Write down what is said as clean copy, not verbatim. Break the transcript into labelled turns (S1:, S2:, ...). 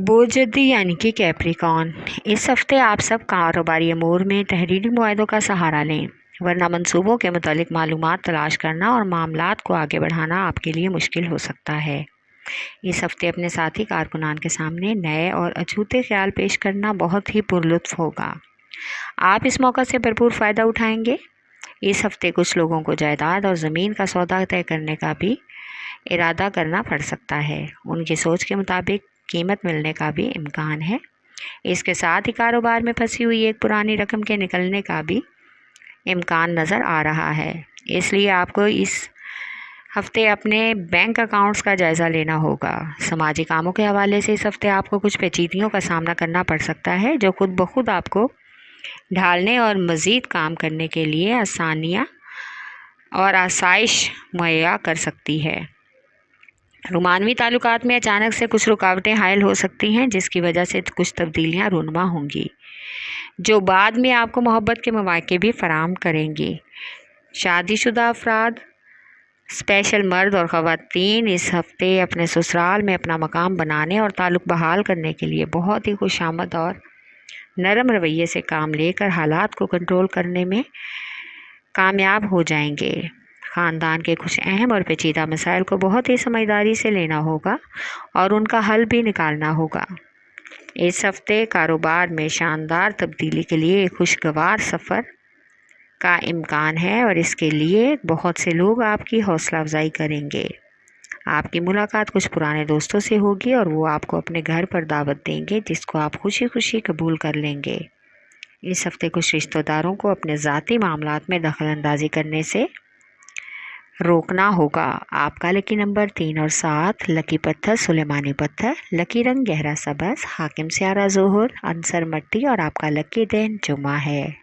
S1: बोझदी यानी कि कैप्रिकॉन। इस हफ्ते आप सब कारोबारी अमूर में तहरीरी मुआहदों का सहारा लें, वरना मंसूबों के मुतालिक मालूमात तलाश करना और मामलात को आगे बढ़ाना आपके लिए मुश्किल हो सकता है। इस हफ्ते अपने साथी कारकुनान के सामने नए और अछूते ख्याल पेश करना बहुत ही पुरलुत्फ होगा। आप इस मौका से भरपूर फ़ायदा उठाएंगे। इस हफ्ते कुछ लोगों को जायदाद और ज़मीन का सौदा तय करने का भी इरादा करना पड़ सकता है। उनकी सोच के मुताबिक कीमत मिलने का भी इम्कान है। इसके साथ ही कारोबार में फंसी हुई एक पुरानी रकम के निकलने का भी इम्कान नज़र आ रहा है। इसलिए आपको इस हफ्ते अपने बैंक अकाउंट्स का जायज़ा लेना होगा। समाजी कामों के हवाले से इस हफ्ते आपको कुछ पेचीदगियों का सामना करना पड़ सकता है, जो खुद ब खुद आपको ढालने और मज़ीद काम करने के लिए आसानियाँ और आसाइश मुहैया कर सकती है। रुमानवी ताल्लुकात में अचानक से कुछ रुकावटें हायल हो सकती हैं, जिसकी वजह से कुछ तब्दीलियां रूनुमा होंगी, जो बाद में आपको मोहब्बत के मौके भी फराहम करेंगी। शादीशुदा अफराद, स्पेशल मर्द और ख़वातीन इस हफ्ते अपने ससुराल में अपना मकाम बनाने और ताल्लुक़ बहाल करने के लिए बहुत ही खुशामद और नरम रवैये से काम लेकर हालात को कंट्रोल करने में कामयाब हो जाएंगे। ख़ानदान के कुछ अहम और पेचीदा मसाइल को बहुत ही समझदारी से लेना होगा और उनका हल भी निकालना होगा। इस हफ्ते कारोबार में शानदार तब्दीली के लिए एक खुशगवार सफ़र का इम्कान है और इसके लिए बहुत से लोग आपकी हौसला अफजाई करेंगे। आपकी मुलाकात कुछ पुराने दोस्तों से होगी और वो आपको अपने घर पर दावत देंगे, जिसको आप खुशी खुशी कबूल कर लेंगे। इस हफ्ते कुछ रिश्तेदारों को अपने ज़ाती मामलात में दखल अंदाजी करने से रोकना होगा। आपका लकी नंबर 3 और 7, लकी पत्थर सुलेमानी पत्थर, लकी रंग गहरा सबज, हाकिम स्यारा ज़ोहर, अंसर मट्टी और आपका लकी दिन जुमा है।